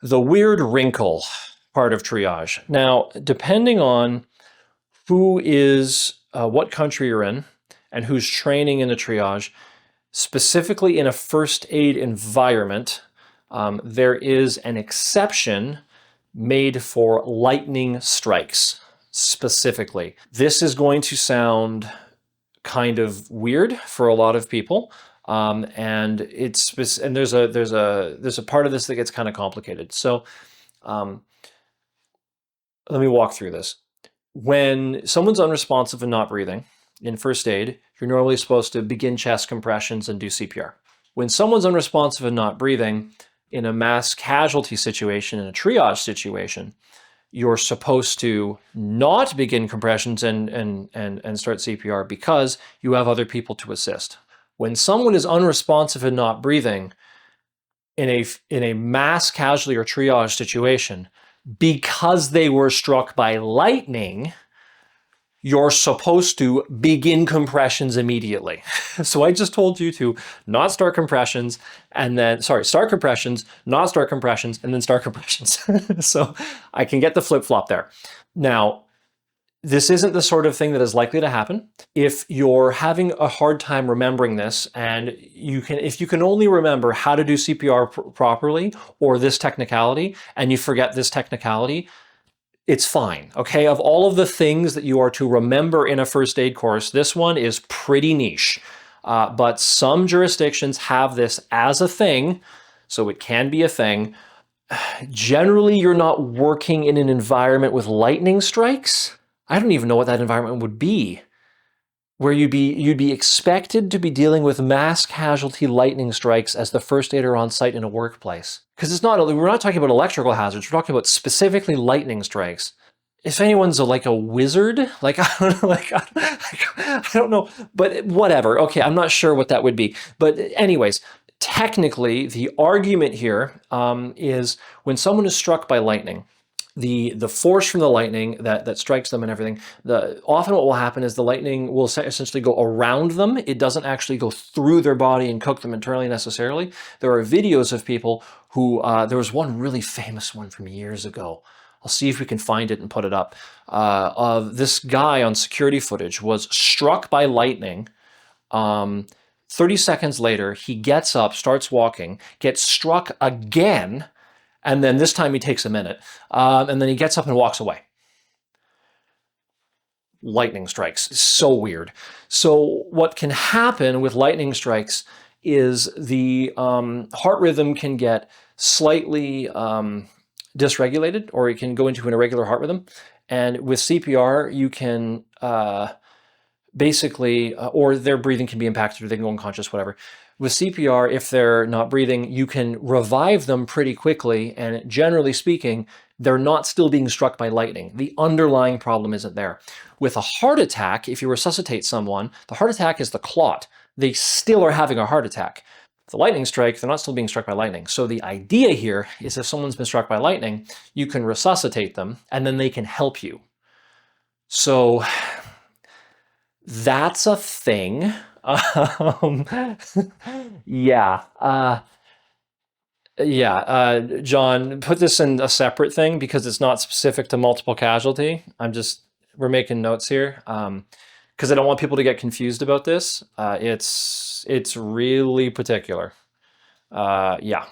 The weird wrinkle part of triage. Now, depending on who is, what country you're in, and who's training in the triage, specifically in a first aid environment, there is an exception made for lightning strikes specifically. This is going to sound kind of weird for a lot of people. And there's a part of this that gets kind of complicated. So um, let me walk through this. When someone's unresponsive and not breathing in first aid, you're normally supposed to begin chest compressions and do CPR. When someone's unresponsive and not breathing in a mass casualty situation, in a triage situation, you're supposed to not begin compressions and start CPR because you have other people to assist. When someone is unresponsive and not breathing in a mass casualty or triage situation, because they were struck by lightning, you're supposed to begin compressions immediately. So I just told you to not start compressions and then, start compressions, not start compressions, and then start compressions. So I can get the flip-flop there. Now, this isn't the sort of thing that is likely to happen. If you're having a hard time remembering this, and if you can only remember how to do CPR properly or this technicality, and you forget this technicality, it's fine, okay? Of all of the things that you are to remember in a first aid course, this one is pretty niche. But some jurisdictions have this as a thing, so it can be a thing. Generally, you're not working in an environment with lightning strikes. I don't even know what that environment would be, where you'd be expected to be dealing with mass casualty lightning strikes as the first aider on site in a workplace. Because we're not talking about electrical hazards, we're talking about specifically lightning strikes. If anyone's like a wizard, I don't know, but whatever. Okay, I'm not sure what that would be. But anyways, technically, the argument here is when someone is struck by lightning, the force from the lightning that strikes them and everything, often what will happen is the lightning will essentially go around them. It doesn't actually go through their body and cook them internally necessarily. There are videos of people who, there was one really famous one from years ago. I'll see if we can find it and put it up. Of this guy on security footage was struck by lightning. 30 seconds later, he gets up, starts walking, gets struck again, and then this time he takes a minute, and then he gets up and walks away. Lightning strikes. So weird. So what can happen with lightning strikes is the heart rhythm can get slightly dysregulated, or it can go into an irregular heart rhythm. And with CPR, you can basically, or their breathing can be impacted, or they can go unconscious, whatever. With CPR, if they're not breathing, you can revive them pretty quickly, and generally speaking, they're not still being struck by lightning. The underlying problem isn't there. With a heart attack, if you resuscitate someone, the heart attack is the clot. They still are having a heart attack. The lightning strike, they're not still being struck by lightning. So the idea here is if someone's been struck by lightning, you can resuscitate them, and then they can help you. So that's a thing. Yeah. John, put this in a separate thing because it's not specific to multiple casualty. We're making notes here because I don't want people to get confused about this. It's really particular. Yeah.